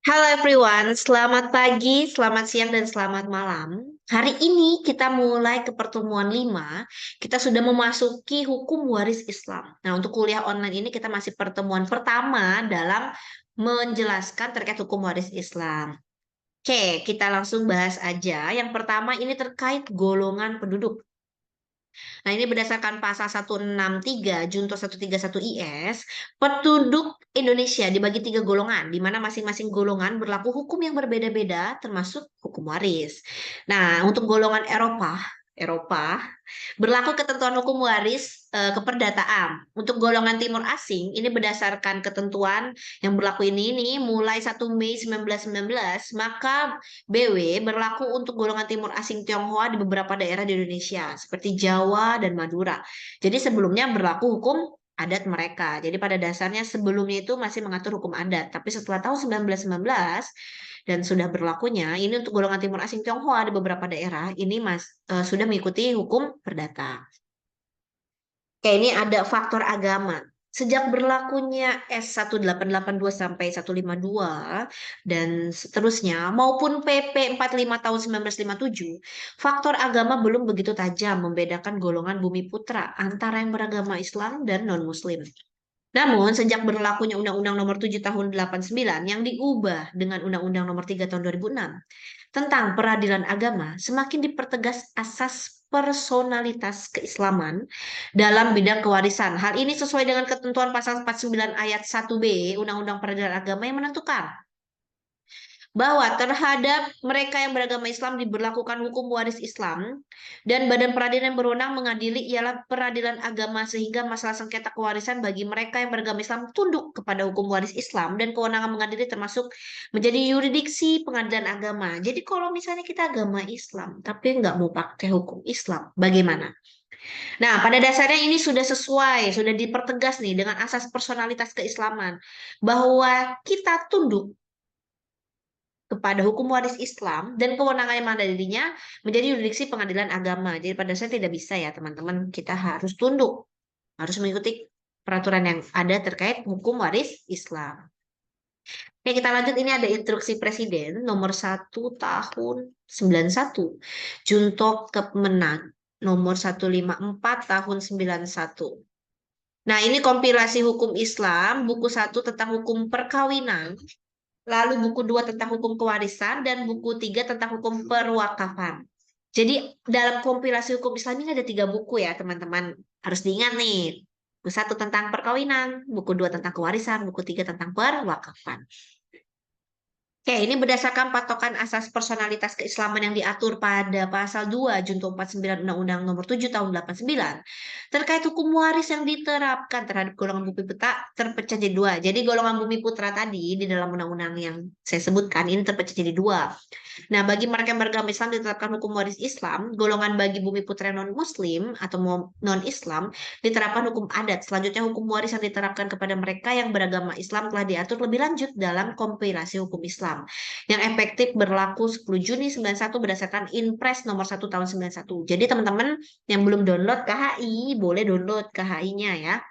Halo everyone, selamat pagi, selamat siang, dan selamat malam. Hari ini kita mulai ke pertemuan 5. Kita sudah memasuki hukum waris Islam. Nah, untuk kuliah online ini kita masih pertemuan pertama dalam menjelaskan terkait hukum waris Islam. Oke, kita langsung bahas aja. Yang pertama ini terkait golongan penduduk. Nah, ini berdasarkan pasal 163 Junto 131 IS, penduduk Indonesia dibagi 3 golongan, di mana masing-masing golongan berlaku hukum yang berbeda-beda, termasuk hukum waris. Nah, untuk golongan Eropa berlaku ketentuan hukum waris keperdataan. Untuk golongan timur asing, ini berdasarkan ketentuan yang berlaku ini mulai 1 Mei 1919, maka BW berlaku untuk golongan timur asing Tionghoa di beberapa daerah di Indonesia, seperti Jawa dan Madura. Jadi sebelumnya berlaku hukum adat mereka. Jadi pada dasarnya sebelumnya itu masih mengatur hukum adat. Tapi setelah tahun 1919 dan sudah berlakunya, ini untuk golongan timur asing Tionghoa di beberapa daerah, ini sudah mengikuti hukum perdata. Kayak ini ada faktor agama. Sejak berlakunya S1882 sampai 152 dan seterusnya maupun PP 45 tahun 1957, faktor agama belum begitu tajam membedakan golongan bumi putra antara yang beragama Islam dan non-Muslim. Namun, sejak berlakunya Undang-Undang Nomor 7 Tahun 89 yang diubah dengan Undang-Undang Nomor 3 Tahun 2006 tentang peradilan agama, semakin dipertegas asas personalitas keislaman dalam bidang kewarisan. Hal ini sesuai dengan ketentuan pasal 49 ayat 1B Undang-Undang Peradilan Agama yang menentukan bahwa terhadap mereka yang beragama Islam diberlakukan hukum waris Islam dan badan peradilan yang berwenang mengadili ialah peradilan agama sehingga masalah sengketa kewarisan bagi mereka yang beragama Islam tunduk kepada hukum waris Islam dan kewenangan mengadili termasuk menjadi yurisdiksi pengadilan agama. Jadi kalau misalnya kita agama Islam tapi nggak mau pakai hukum Islam, bagaimana? Nah, pada dasarnya ini sudah sesuai, sudah dipertegas nih dengan asas personalitas keislaman bahwa kita tunduk kepada hukum waris Islam dan kewenangan yang ada dirinya menjadi yurisdiksi pengadilan agama. Jadi pada dasarnya tidak bisa ya teman-teman, kita harus tunduk, harus mengikuti peraturan yang ada terkait hukum waris Islam. Oke, kita lanjut. Ini ada instruksi Presiden nomor 1 tahun 91, Junto Kemenag nomor 154 tahun 91. Nah, ini kompilasi hukum Islam, buku 1 tentang hukum perkawinan, lalu buku 2 tentang hukum kewarisan, dan buku 3 tentang hukum perwakafan. Jadi dalam kompilasi hukum Islam ini ada 3 buku ya teman-teman. Harus diingat nih. Buku 1 tentang perkawinan, buku 2 tentang kewarisan, buku 3 tentang perwakafan. Oke, ini berdasarkan patokan asas personalitas keislaman yang diatur pada pasal 2 Junto 49 Undang-Undang Nomor 7 Tahun 89 terkait hukum waris yang diterapkan terhadap golongan bumi putra terpecah jadi 2. Jadi golongan bumi putra tadi di dalam undang-undang yang saya sebutkan ini terpecah jadi 2. Nah, bagi mereka yang beragama Islam ditetapkan hukum waris Islam, golongan bagi bumi putra non-Muslim atau non-Islam diterapkan hukum adat. Selanjutnya hukum waris yang diterapkan kepada mereka yang beragama Islam telah diatur lebih lanjut dalam kompilasi hukum Islam yang efektif berlaku 10 Juni 91 berdasarkan Inpres nomor 1 tahun 91. Jadi teman-teman yang belum download KHI boleh download KHI-nya ya.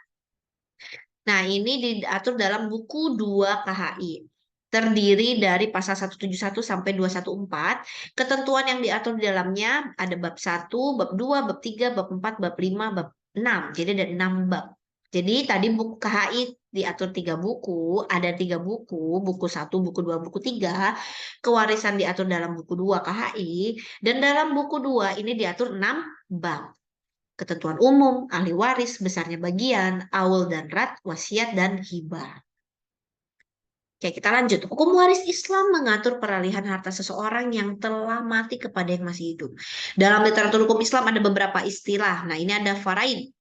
Nah, ini diatur dalam buku 2 KHI. Terdiri dari pasal 171 sampai 214. Ketentuan yang diatur di dalamnya ada bab 1, bab 2, bab 3, bab 4, bab 5, bab 6. Jadi ada 6 bab. Jadi tadi buku KHI diatur 3 buku, ada 3 buku, buku 1, buku 2, buku 3. Kewarisan diatur dalam buku 2 KHI, dan dalam buku 2 ini diatur 6 bab. Ketentuan umum, ahli waris, besarnya bagian, aul dan rat, wasiat dan hibah. Oke, kita lanjut. Hukum waris Islam mengatur peralihan harta seseorang yang telah mati kepada yang masih hidup. Dalam literatur hukum Islam ada beberapa istilah. Nah, ini ada faraid,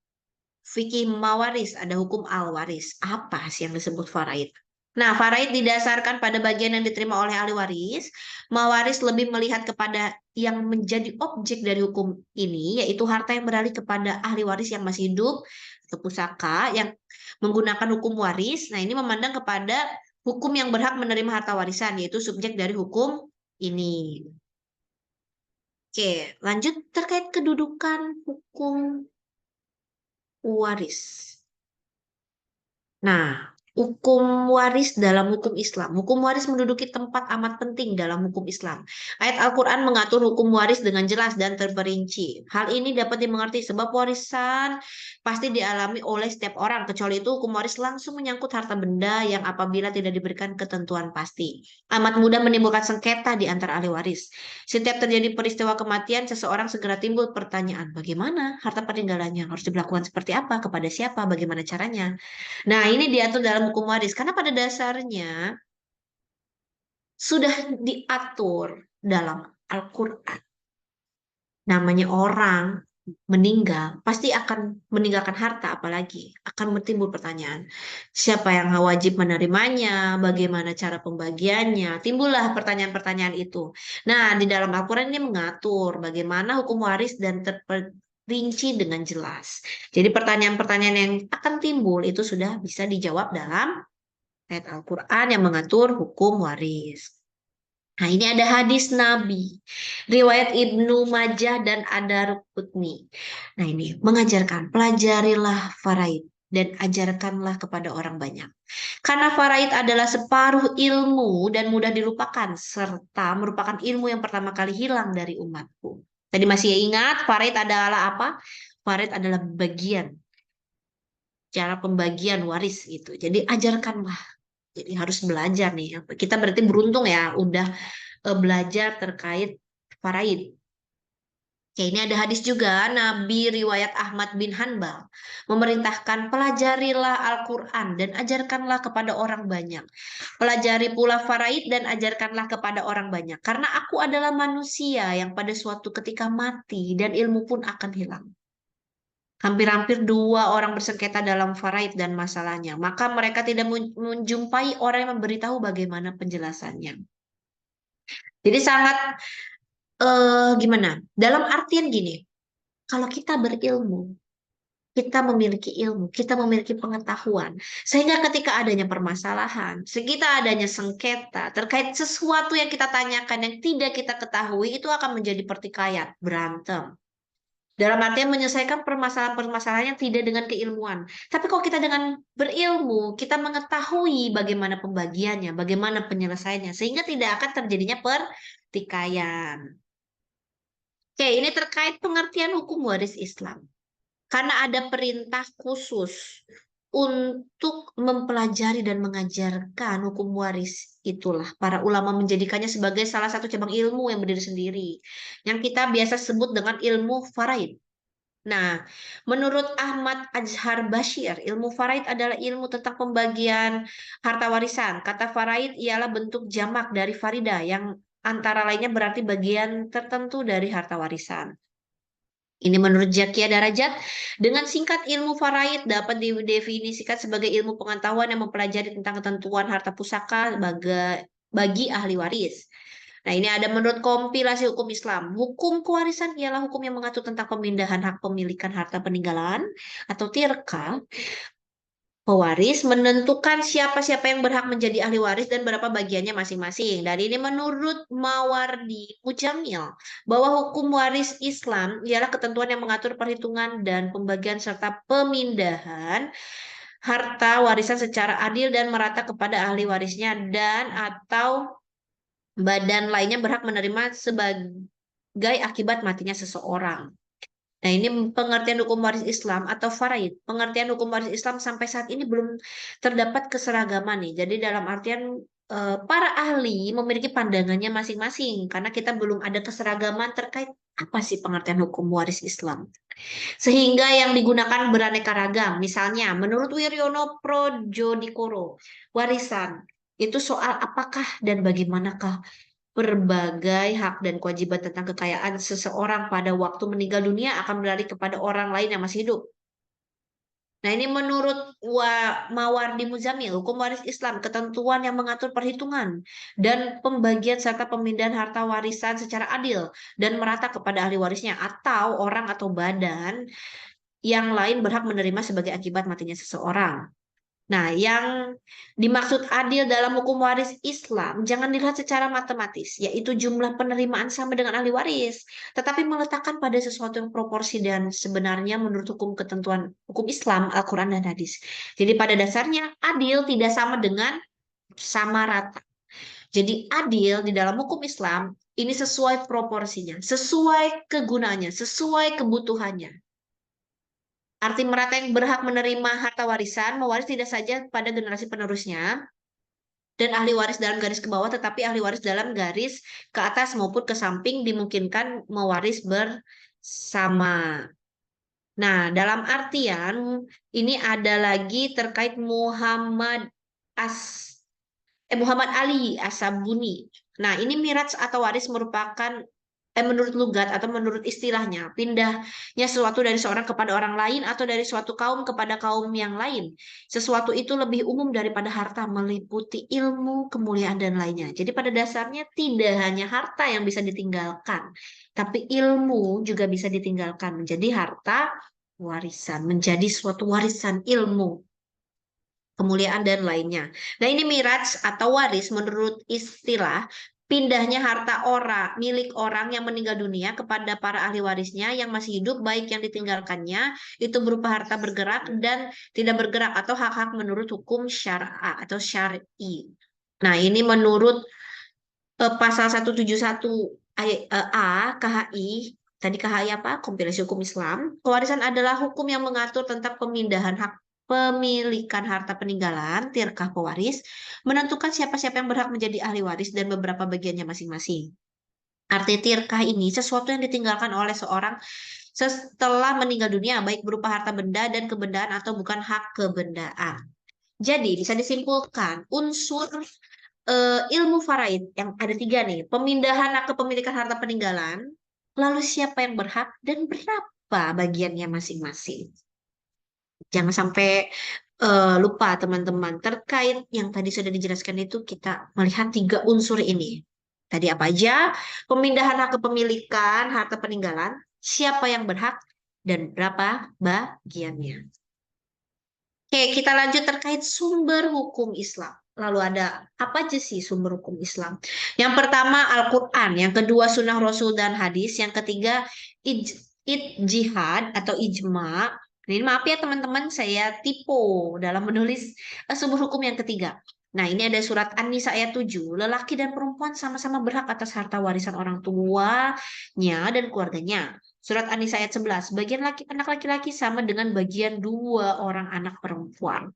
fikih mawaris, ada hukum al-waris. Apa sih yang disebut faraid? Nah, faraid didasarkan pada bagian yang diterima oleh ahli waris. Mawaris lebih melihat kepada yang menjadi objek dari hukum ini, yaitu harta yang beralih kepada ahli waris yang masih hidup, atau pusaka yang menggunakan hukum waris. Nah, ini memandang kepada hukum yang berhak menerima harta warisan, yaitu subjek dari hukum ini. Oke, lanjut terkait kedudukan hukum waris. Nah, Hukum waris dalam hukum Islam. Hukum waris menduduki tempat amat penting dalam hukum Islam. Ayat Al-Quran mengatur hukum waris dengan jelas dan terperinci. Hal ini dapat dimengerti sebab warisan pasti dialami oleh setiap orang. Kecuali itu hukum waris langsung menyangkut harta benda yang apabila tidak diberikan ketentuan pasti. Amat mudah menimbulkan sengketa di antara ahli waris. Setiap terjadi peristiwa kematian, seseorang segera timbul pertanyaan, bagaimana harta peninggalannya? Harus dilakukan seperti apa? Kepada siapa? Bagaimana caranya? Nah, ini diatur dalam hukum waris karena pada dasarnya sudah diatur dalam Al-Qur'an. Namanya orang meninggal pasti akan meninggalkan harta, apalagi akan timbul pertanyaan siapa yang wajib menerimanya, bagaimana cara pembagiannya, timbullah pertanyaan-pertanyaan itu. Nah, di dalam Al-Quran ini mengatur bagaimana hukum waris dan terperinci dengan jelas. Jadi pertanyaan-pertanyaan yang akan timbul itu sudah bisa dijawab dalam ayat Al-Quran yang mengatur hukum waris. Nah, ini ada hadis Nabi, riwayat Ibnu Majah dan Ad-Darqutni. Nah, ini mengajarkan, pelajarilah faraid dan ajarkanlah kepada orang banyak. Karena faraid adalah separuh ilmu dan mudah dilupakan, serta merupakan ilmu yang pertama kali hilang dari umatku. Tadi masih ingat, faraid adalah apa? Faraid adalah bagian, cara pembagian waris itu. Jadi ajarkanlah. Jadi harus belajar nih. Kita berarti beruntung ya, udah belajar terkait faraid. Oke, ini ada hadis juga, Nabi riwayat Ahmad bin Hanbal memerintahkan pelajarilah Al-Quran dan ajarkanlah kepada orang banyak. Pelajari pula faraid dan ajarkanlah kepada orang banyak. Karena aku adalah manusia yang pada suatu ketika mati dan ilmu pun akan hilang. Hampir-hampir dua orang bersengketa dalam faraid dan masalahnya. Maka mereka tidak menjumpai orang yang memberitahu bagaimana penjelasannya. Jadi sangat gimana? Dalam artian gini, kalau kita berilmu, kita memiliki ilmu, kita memiliki pengetahuan, sehingga ketika adanya permasalahan, sekitar adanya sengketa terkait sesuatu yang kita tanyakan yang tidak kita ketahui, itu akan menjadi pertikaian, berantem. Dalam artian menyelesaikan permasalahan-permasalahan yang tidak dengan keilmuan. Tapi kalau kita dengan berilmu, kita mengetahui bagaimana pembagiannya, bagaimana penyelesaiannya, sehingga tidak akan terjadinya pertikaian. Oke, ini terkait pengertian hukum waris Islam. Karena ada perintah khusus untuk mempelajari dan mengajarkan hukum waris. Itulah para ulama menjadikannya sebagai salah satu cabang ilmu yang berdiri sendiri. Yang kita biasa sebut dengan ilmu faraid. Nah, menurut Ahmad Azhar Bashir, ilmu faraid adalah ilmu tentang pembagian harta warisan. Kata faraid ialah bentuk jamak dari farida yang antara lainnya berarti bagian tertentu dari harta warisan. Ini menurut Zakia Darajat, dengan singkat ilmu faraid dapat didefinisikan sebagai ilmu pengetahuan yang mempelajari tentang ketentuan harta pusaka bagi ahli waris. Nah, ini ada menurut kompilasi hukum Islam. Hukum kewarisan ialah hukum yang mengatur tentang pemindahan hak pemilikan harta peninggalan atau tirkah. Pewaris menentukan siapa-siapa yang berhak menjadi ahli waris dan berapa bagiannya masing-masing. Dan ini menurut Mawardi Mujamil bahwa hukum waris Islam ialah ketentuan yang mengatur perhitungan dan pembagian serta pemindahan harta warisan secara adil dan merata kepada ahli warisnya dan atau badan lainnya berhak menerima sebagai akibat matinya seseorang. Nah, ini pengertian hukum waris Islam atau faraid. Pengertian hukum waris Islam sampai saat ini belum terdapat keseragaman nih. Jadi dalam artian para ahli memiliki pandangannya masing-masing karena kita belum ada keseragaman terkait apa sih pengertian hukum waris Islam. Sehingga yang digunakan beraneka ragam. Misalnya, menurut Wiryono Projodikoro, warisan itu soal apakah dan bagaimanakah berbagai hak dan kewajiban tentang kekayaan seseorang pada waktu meninggal dunia akan beralih kepada orang lain yang masih hidup. Nah, ini menurut Mawardi Muzamil, hukum waris Islam, ketentuan yang mengatur perhitungan dan pembagian serta pemindahan harta warisan secara adil dan merata kepada ahli warisnya atau orang atau badan yang lain berhak menerima sebagai akibat matinya seseorang. Nah, yang dimaksud adil dalam hukum waris Islam jangan dilihat secara matematis, yaitu jumlah penerimaan sama dengan ahli waris, tetapi meletakkan pada sesuatu yang proporsi dan sebenarnya menurut hukum ketentuan hukum Islam, Al-Quran dan hadis. Jadi pada dasarnya adil tidak sama dengan sama rata. Jadi adil di dalam hukum Islam ini sesuai proporsinya, sesuai kegunaannya, sesuai kebutuhannya. Arti merata yang berhak menerima harta warisan, mewaris tidak saja pada generasi penerusnya, dan ahli waris dalam garis ke bawah, tetapi ahli waris dalam garis ke atas maupun ke samping dimungkinkan mewaris bersama. Nah, dalam artian ini ada lagi terkait As Muhammad Ali As-Sabuni. Nah, ini miraj atau waris merupakan menurut lugat atau menurut istilahnya, pindahnya sesuatu dari seorang kepada orang lain atau dari suatu kaum kepada kaum yang lain. Sesuatu itu lebih umum daripada harta, meliputi ilmu, kemuliaan, dan lainnya. Jadi pada dasarnya tidak hanya harta yang bisa ditinggalkan, tapi ilmu juga bisa ditinggalkan menjadi harta warisan, menjadi suatu warisan ilmu, kemuliaan dan lainnya. Nah, ini miraj atau waris menurut istilah pindahnya harta orang milik orang yang meninggal dunia kepada para ahli warisnya yang masih hidup, baik yang ditinggalkannya itu berupa harta bergerak dan tidak bergerak atau hak-hak menurut hukum syara atau syar'i. Nah, ini menurut pasal 171 A KHI. Tadi KHI apa? Kompilasi Hukum Islam. Pewarisan adalah hukum yang mengatur tentang pemindahan hak pemilikan harta peninggalan, tirkah pewaris, menentukan siapa-siapa yang berhak menjadi ahli waris dan beberapa bagiannya masing-masing. Arti tirkah ini sesuatu yang ditinggalkan oleh seorang setelah meninggal dunia, baik berupa harta benda dan kebendaan atau bukan hak kebendaan. Jadi bisa disimpulkan unsur ilmu faraid yang ada tiga nih, pemindahan hak kepemilikan harta peninggalan, lalu siapa yang berhak dan berapa bagiannya masing-masing. Jangan sampai lupa teman-teman terkait yang tadi sudah dijelaskan itu kita melihat tiga unsur ini. Tadi apa aja? Pemindahan hak kepemilikan harta peninggalan, siapa yang berhak dan berapa bagiannya. Oke, kita lanjut terkait sumber hukum Islam. Lalu ada apa aja sih sumber hukum Islam? Yang pertama Al-Quran, yang kedua Sunnah Rasul dan hadis, yang ketiga ijtihad atau ijma. Ini maaf ya teman-teman, saya tipe dalam menulis sumber hukum yang ketiga. Nah, ini ada surat An-Nisa ayat 7. Lelaki dan perempuan sama-sama berhak atas harta warisan orang tuanya dan keluarganya. Surat An-Nisa ayat 11. Bagian anak laki-laki sama dengan bagian dua orang anak perempuan.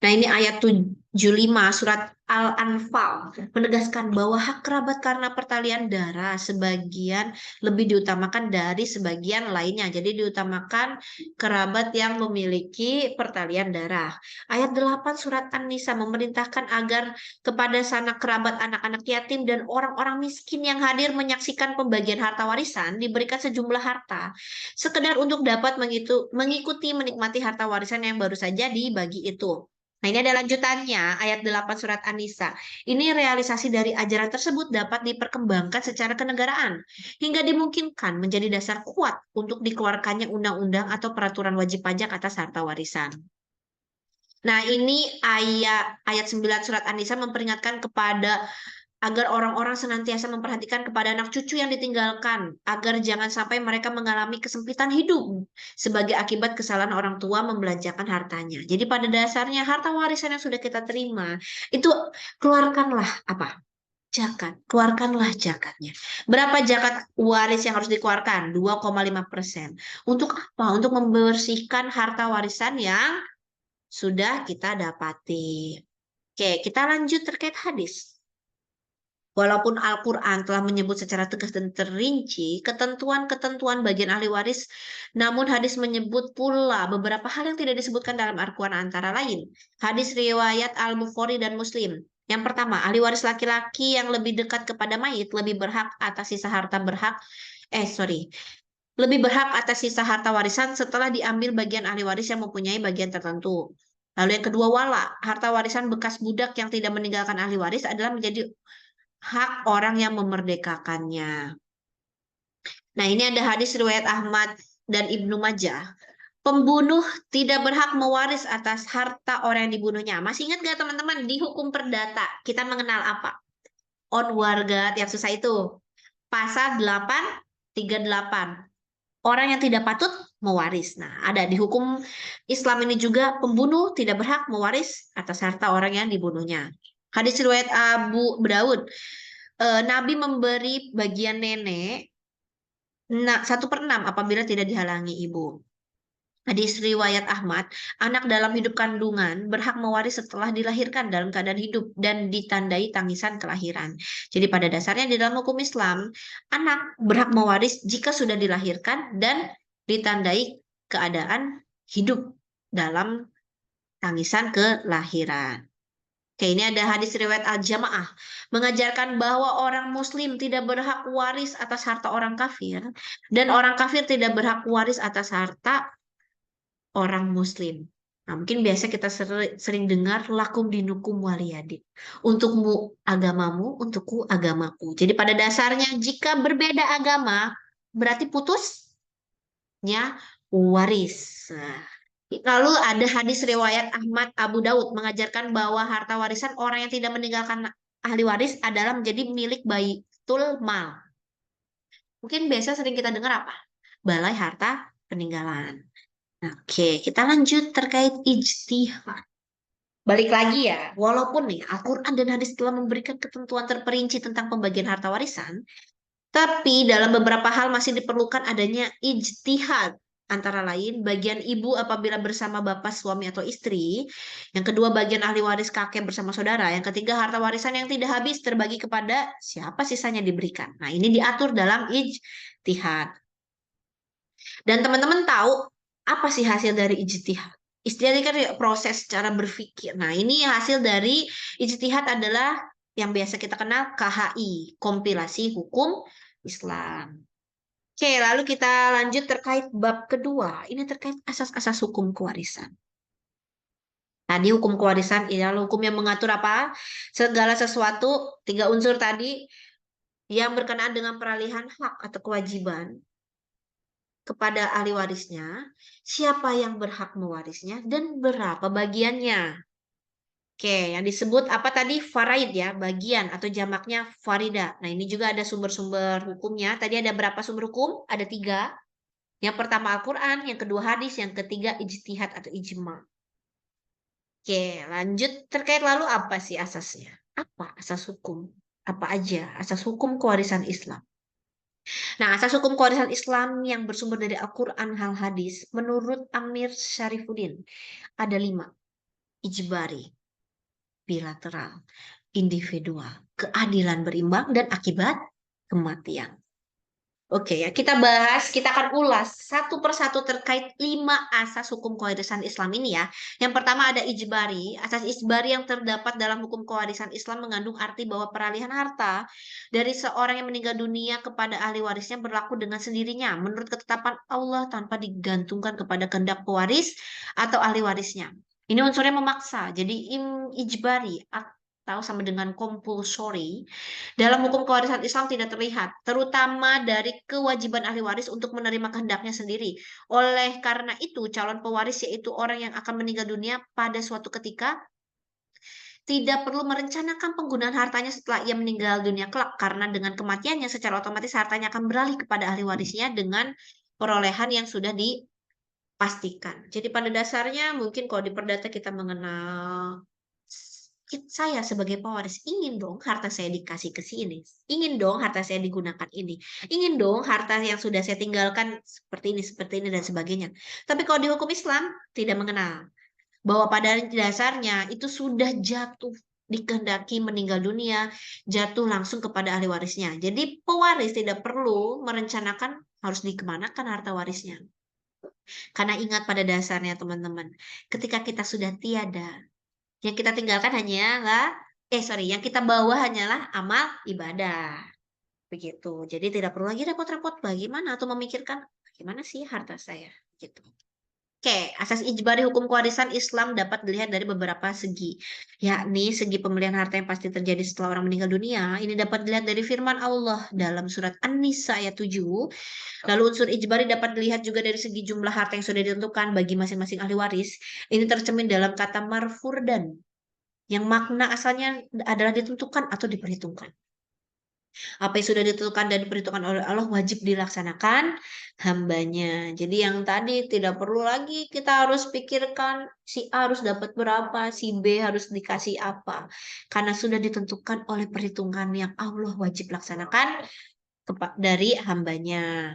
Nah, ini ayat 75 surat Al-Anfal menegaskan bahwa hak kerabat karena pertalian darah sebagian lebih diutamakan dari sebagian lainnya. Jadi diutamakan kerabat yang memiliki pertalian darah. Ayat 8 surat An-Nisa memerintahkan agar kepada sanak kerabat anak-anak yatim dan orang-orang miskin yang hadir menyaksikan pembagian harta warisan diberikan sejumlah harta sekedar untuk dapat mengikuti menikmati harta warisan yang baru saja dibagi itu. Nah, ini ada lanjutannya, ayat 8 surat An-Nisa. Ini realisasi dari ajaran tersebut dapat diperkembangkan secara kenegaraan, hingga dimungkinkan menjadi dasar kuat untuk dikeluarkannya undang-undang atau peraturan wajib pajak atas harta warisan. Nah, ini ayat 9 surat An-Nisa memperingatkan kepada agar orang-orang senantiasa memperhatikan kepada anak cucu yang ditinggalkan, agar jangan sampai mereka mengalami kesempitan hidup sebagai akibat kesalahan orang tua membelanjakan hartanya. Jadi pada dasarnya harta warisan yang sudah kita terima, itu keluarkanlah apa? Zakat, keluarkanlah zakatnya. Berapa zakat waris yang harus dikeluarkan? 2,5%. Untuk apa? Untuk membersihkan harta warisan yang sudah kita dapati. Oke, kita lanjut terkait hadis. Walaupun Al-Quran telah menyebut secara tegas dan terinci ketentuan-ketentuan bagian ahli waris, namun hadis menyebut pula beberapa hal yang tidak disebutkan dalam Al-Quran antara lain. Hadis riwayat Al-Bukhari dan Muslim. Yang pertama, ahli waris laki-laki yang lebih dekat kepada mayit lebih berhak atas sisa harta lebih berhak atas sisa harta warisan setelah diambil bagian ahli waris yang mempunyai bagian tertentu. Lalu yang kedua, wala. Harta warisan bekas budak yang tidak meninggalkan ahli waris adalah menjadi hak orang yang memerdekakannya. Nah, ini ada hadis riwayat Ahmad dan Ibnu Majah. Pembunuh tidak berhak mewaris atas harta orang yang dibunuhnya. Masih ingat gak teman-teman di hukum perdata kita mengenal apa? Warga yang susah itu. Pasal 838. Orang yang tidak patut mewaris. Nah, ada di hukum Islam ini juga pembunuh tidak berhak mewaris atas harta orang yang dibunuhnya. Hadis riwayat Abu Daud, Nabi memberi bagian nenek 1/6 apabila tidak dihalangi ibu. Hadis riwayat Ahmad, anak dalam hidup kandungan berhak mewaris setelah dilahirkan dalam keadaan hidup dan ditandai tangisan kelahiran. Jadi pada dasarnya di dalam hukum Islam, anak berhak mewaris jika sudah dilahirkan dan ditandai keadaan hidup dalam tangisan kelahiran. Oke, ini ada hadis riwayat Al-Jamaah mengajarkan bahwa orang muslim tidak berhak waris atas harta orang kafir dan orang kafir tidak berhak waris atas harta orang muslim. Nah, mungkin biasa kita sering dengar lakum dinukum waliyadin. Untukmu agamamu, untukku agamaku. Jadi pada dasarnya jika berbeda agama berarti putusnya waris. Nah, lalu ada hadis riwayat Ahmad Abu Daud mengajarkan bahwa harta warisan orang yang tidak meninggalkan ahli waris adalah menjadi milik Baitul Mal. Mungkin biasa sering kita dengar apa? Balai harta peninggalan. Oke, kita lanjut terkait ijtihad. Balik lagi ya, walaupun nih Al-Quran dan hadis telah memberikan ketentuan terperinci tentang pembagian harta warisan, tapi dalam beberapa hal masih diperlukan adanya ijtihad. Antara lain, bagian ibu apabila bersama bapak, suami, atau istri. Yang kedua, bagian ahli waris kakek bersama saudara. Yang ketiga, harta warisan yang tidak habis terbagi kepada siapa sisanya diberikan. Nah, ini diatur dalam ijtihad. Dan teman-teman tahu apa sih hasil dari ijtihad? Ijtihad kan proses cara berpikir. Nah, ini hasil dari ijtihad adalah yang biasa kita kenal KHI, kompilasi hukum Islam. Oke, lalu kita lanjut terkait bab kedua. Ini terkait asas-asas hukum kewarisan. Tadi hukum kewarisan ialah hukum yang mengatur apa? Segala sesuatu, 3 unsur tadi yang berkenaan dengan peralihan hak atau kewajiban kepada ahli warisnya, siapa yang berhak mewarisnya, dan berapa bagiannya. Oke, yang disebut apa tadi? Faraid ya, bagian atau jamaknya farida. Nah, ini juga ada sumber-sumber hukumnya. Tadi ada berapa sumber hukum? Ada 3. Yang pertama Al-Quran, yang kedua hadis, yang ketiga ijtihad atau ijma. Oke, lanjut terkait lalu apa sih asasnya? Apa asas hukum? Apa aja asas hukum kewarisan Islam? Nah, asas hukum kewarisan Islam yang bersumber dari Al-Quran hal hadis, menurut Amir Syarifuddin, ada 5. Ijbari, bilateral, individual, keadilan berimbang, dan akibat kematian. Oke ya, kita bahas, kita akan ulas satu persatu terkait 5 asas hukum kewarisan Islam ini ya. Yang pertama ada ijbari. Asas ijbari yang terdapat dalam hukum kewarisan Islam mengandung arti bahwa peralihan harta dari seorang yang meninggal dunia kepada ahli warisnya berlaku dengan sendirinya menurut ketetapan Allah tanpa digantungkan kepada kehendak pewaris atau ahli warisnya. Ini unsurnya memaksa, jadi ijbari atau sama dengan compulsory dalam hukum kewarisan Islam tidak terlihat, terutama dari kewajiban ahli waris untuk menerima kehendaknya sendiri. Oleh karena itu, calon pewaris yaitu orang yang akan meninggal dunia pada suatu ketika tidak perlu merencanakan penggunaan hartanya setelah ia meninggal dunia kelak, karena dengan kematiannya secara otomatis hartanya akan beralih kepada ahli warisnya dengan perolehan yang sudah dipastikan. Jadi pada dasarnya mungkin kalau di perdata kita mengenal saya sebagai pewaris ingin dong harta saya dikasih ke sini, ingin dong harta saya digunakan ini, ingin dong harta yang sudah saya tinggalkan seperti ini dan sebagainya. Tapi kalau di hukum Islam tidak mengenal bahwa pada dasarnya itu sudah jatuh dikehendaki meninggal dunia, jatuh langsung kepada ahli warisnya. Jadi pewaris tidak perlu merencanakan harus dikemanakan harta warisnya. Karena ingat pada dasarnya teman-teman, ketika kita sudah tiada, yang kita tinggalkan hanyalah, yang kita bawa hanyalah amal ibadah. Begitu. Jadi tidak perlu lagi repot-repot bagaimana atau memikirkan bagaimana sih harta saya. Gitu. Oke, asas ijbari hukum kewarisan Islam dapat dilihat dari beberapa segi, yakni segi pembelian harta yang pasti terjadi setelah orang meninggal dunia. Ini dapat dilihat dari firman Allah dalam surat An-Nisa ayat 7. Lalu unsur ijbari dapat dilihat juga dari segi jumlah harta yang sudah ditentukan bagi masing-masing ahli waris. Ini tercermin dalam kata marfurdan, yang makna asalnya adalah ditentukan atau diperhitungkan. Apa yang sudah ditentukan dan diperhitungkan oleh Allah wajib dilaksanakan hambanya. Jadi yang tadi tidak perlu lagi kita harus pikirkan si A harus dapat berapa, si B harus dikasih apa. Karena sudah ditentukan oleh perhitungan yang Allah wajib laksanakan dari hambanya.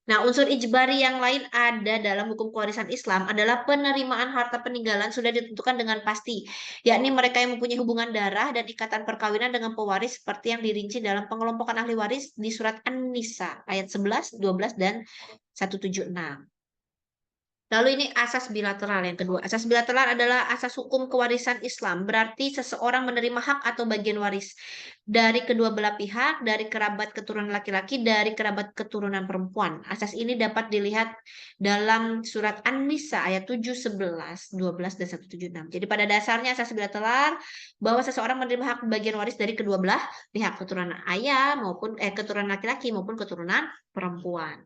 Nah, unsur ijbari yang lain ada dalam hukum kewarisan Islam adalah penerimaan harta peninggalan sudah ditentukan dengan pasti, yakni mereka yang mempunyai hubungan darah dan ikatan perkawinan dengan pewaris seperti yang dirinci dalam pengelompokan ahli waris di surat An-Nisa ayat 11, 12, dan 176. Lalu ini asas bilateral yang kedua. Asas bilateral adalah asas hukum kewarisan Islam. Berarti seseorang menerima hak atau bagian waris dari kedua belah pihak, dari kerabat keturunan laki-laki, dari kerabat keturunan perempuan. Asas ini dapat dilihat dalam surat An-Nisa ayat 7, 11, 12, dan 176. Jadi pada dasarnya asas bilateral bahwa seseorang menerima hak bagian waris dari kedua belah pihak, keturunan ayah maupun keturunan laki-laki maupun keturunan perempuan.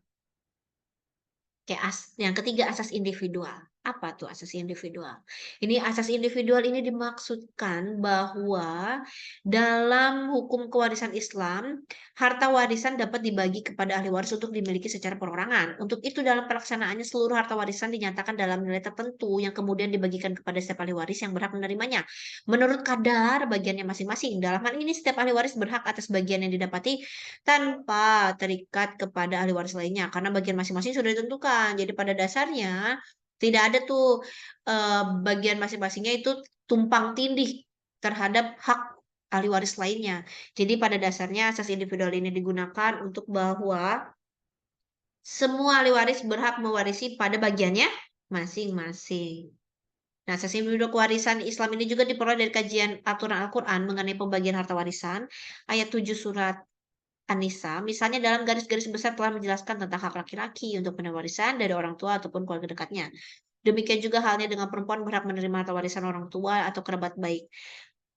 Oke, yang ketiga asas individual. Apa tuh asas individual? Ini asas individual ini dimaksudkan bahwa dalam hukum kewarisan Islam, harta warisan dapat dibagi kepada ahli waris untuk dimiliki secara perorangan. Untuk itu dalam pelaksanaannya seluruh harta warisan dinyatakan dalam nilai tertentu yang kemudian dibagikan kepada setiap ahli waris yang berhak menerimanya. Menurut kadar bagiannya masing-masing. Dalam hal ini setiap ahli waris berhak atas bagian yang didapati tanpa terikat kepada ahli waris lainnya karena bagian masing-masing sudah ditentukan. Jadi pada dasarnya tidak ada tuh bagian masing-masingnya itu tumpang tindih terhadap hak ahli waris lainnya. Jadi pada dasarnya asas individual ini digunakan untuk bahwa semua ahli waris berhak mewarisi pada bagiannya masing-masing. Nah, asas individual kewarisan Islam ini juga diperoleh dari kajian aturan Al-Quran mengenai pembagian harta warisan ayat 7 surat An-Nisa, misalnya dalam garis-garis besar telah menjelaskan tentang hak laki-laki untuk menerima warisan dari orang tua ataupun keluarga dekatnya. Demikian juga halnya dengan perempuan berhak menerima harta warisan orang tua atau kerabat baik.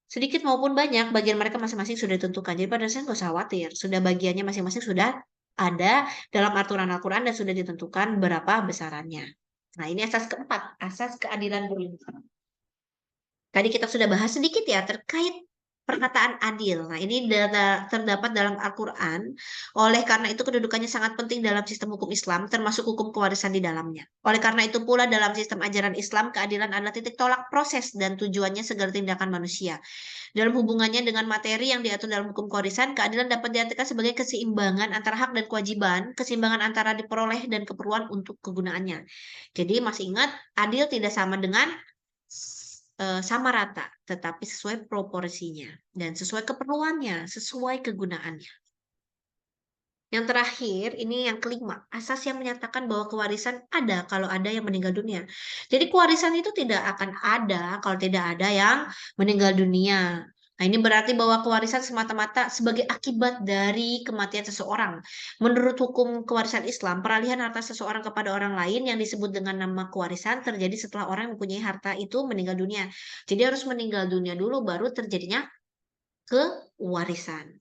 Sedikit maupun banyak, bagian mereka masing-masing sudah ditentukan. Jadi pada dasarnya nggak usah khawatir. Sudah bagiannya masing-masing sudah ada dalam aturan Al-Quran dan sudah ditentukan berapa besarannya. Nah, ini asas keempat, asas keadilan berlimpah. Tadi kita sudah bahas sedikit ya terkait perkataan adil. Nah, ini terdapat dalam Al-Quran. Oleh karena itu kedudukannya sangat penting dalam sistem hukum Islam, termasuk hukum kewarisan di dalamnya. Oleh karena itu pula dalam sistem ajaran Islam, keadilan adalah titik tolak proses dan tujuannya segala tindakan manusia. Dalam hubungannya dengan materi yang diatur dalam hukum kewarisan, keadilan dapat diartikan sebagai keseimbangan antara hak dan kewajiban, keseimbangan antara diperoleh dan keperluan untuk kegunaannya. Jadi masih ingat, adil tidak sama dengan sama rata, tetapi sesuai proporsinya dan sesuai keperluannya, sesuai kegunaannya. Yang terakhir, ini yang kelima, asas yang menyatakan bahwa kewarisan ada kalau ada yang meninggal dunia. Jadi kewarisan itu tidak akan ada kalau tidak ada yang meninggal dunia. Nah, ini berarti bahwa kewarisan semata-mata sebagai akibat dari kematian seseorang. Menurut hukum kewarisan Islam, peralihan harta seseorang kepada orang lain yang disebut dengan nama kewarisan terjadi setelah orang yang mempunyai harta itu meninggal dunia. Jadi harus meninggal dunia dulu baru terjadinya kewarisan.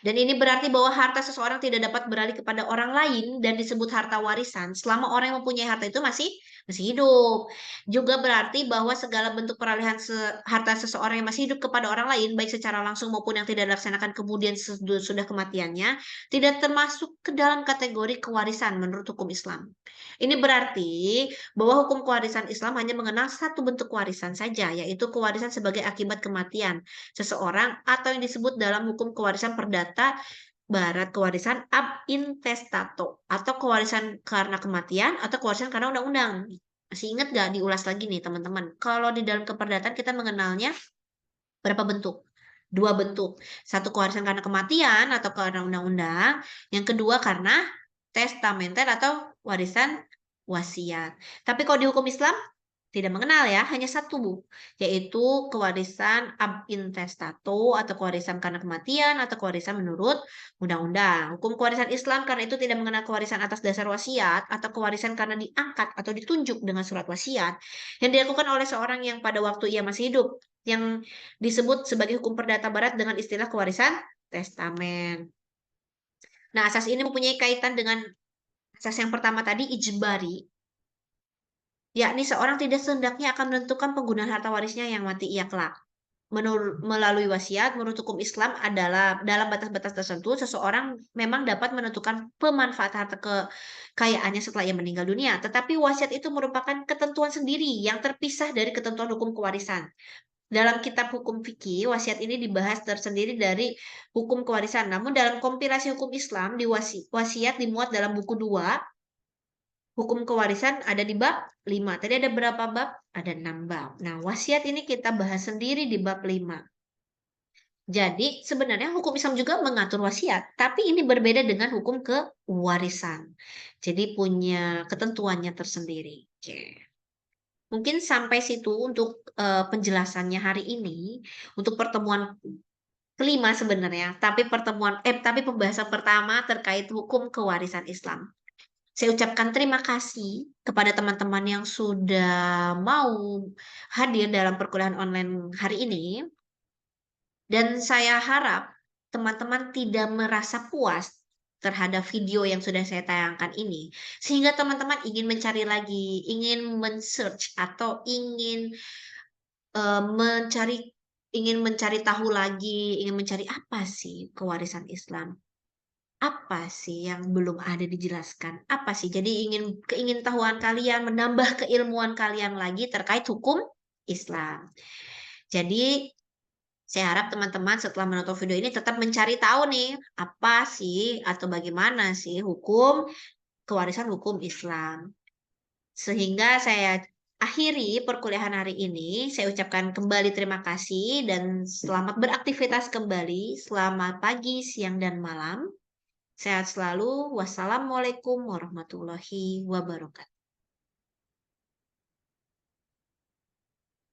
Dan ini berarti bahwa harta seseorang tidak dapat beralih kepada orang lain dan disebut harta warisan selama orang yang mempunyai harta itu masih hidup. Juga berarti bahwa segala bentuk peralihan harta seseorang yang masih hidup kepada orang lain, baik secara langsung maupun yang tidak dilaksanakan kemudian sudah kematiannya, tidak termasuk ke dalam kategori kewarisan menurut hukum Islam. Ini berarti bahwa hukum kewarisan Islam hanya mengenal satu bentuk kewarisan saja, yaitu kewarisan sebagai akibat kematian seseorang atau yang disebut dalam hukum kewarisan perdata barat kewarisan ab intestato atau kewarisan karena kematian atau kewarisan karena undang-undang. Masih ingat gak diulas lagi nih teman-teman? Kalau di dalam keperdataan kita mengenalnya berapa bentuk? Dua bentuk. Satu kewarisan karena kematian atau karena undang-undang. Yang kedua karena testamenter atau warisan wasiat. Tapi kalau di hukum Islam Tidak mengenal ya, hanya satu Bu, yaitu kewarisan ab intestato atau kewarisan karena kematian atau kewarisan menurut undang-undang. Hukum kewarisan Islam karena itu tidak mengenal kewarisan atas dasar wasiat atau kewarisan karena diangkat atau ditunjuk dengan surat wasiat yang dilakukan oleh seorang yang pada waktu ia masih hidup, yang disebut sebagai hukum perdata barat dengan istilah kewarisan testamen. Nah, asas ini mempunyai kaitan dengan asas yang pertama tadi ijbari, yakni seorang tidak sehendaknya akan menentukan penggunaan harta warisnya yang mati ia kelak. Melalui wasiat, menurut hukum Islam adalah dalam batas-batas tertentu, seseorang memang dapat menentukan pemanfaatan harta kekayaannya setelah ia meninggal dunia. Tetapi wasiat itu merupakan ketentuan sendiri yang terpisah dari ketentuan hukum kewarisan. Dalam kitab hukum fikih, wasiat ini dibahas tersendiri dari hukum kewarisan. Namun dalam kompilasi hukum Islam, wasiat dimuat dalam buku 2 hukum kewarisan ada di bab 5. Tadi ada berapa bab? Ada 6 bab. Nah, wasiat ini kita bahas sendiri di bab 5. Jadi, sebenarnya hukum Islam juga mengatur wasiat, tapi ini berbeda dengan hukum kewarisan. Jadi punya ketentuannya tersendiri. Oke. Mungkin sampai situ untuk penjelasannya hari ini, untuk pertemuan kelima sebenarnya, tapi pembahasan pertama terkait hukum kewarisan Islam. Saya ucapkan terima kasih kepada teman-teman yang sudah mau hadir dalam perkuliahan online hari ini. Dan saya harap teman-teman tidak merasa puas terhadap video yang sudah saya tayangkan ini. Sehingga teman-teman ingin mencari lagi, ingin men-search atau eee, mencari ingin mencari tahu lagi, ingin mencari apa sih kewarisan Islam? Apa sih yang belum ada dijelaskan? Apa sih? Jadi keingintahuan kalian, menambah keilmuan kalian lagi terkait hukum Islam. Jadi, saya harap teman-teman setelah menonton video ini tetap mencari tahu nih, apa sih atau bagaimana sih kewarisan hukum Islam. Sehingga saya akhiri perkuliahan hari ini, saya ucapkan kembali terima kasih dan selamat beraktivitas kembali. Selamat pagi, siang, dan malam. Sehat selalu. Wassalamualaikum warahmatullahi wabarakatuh.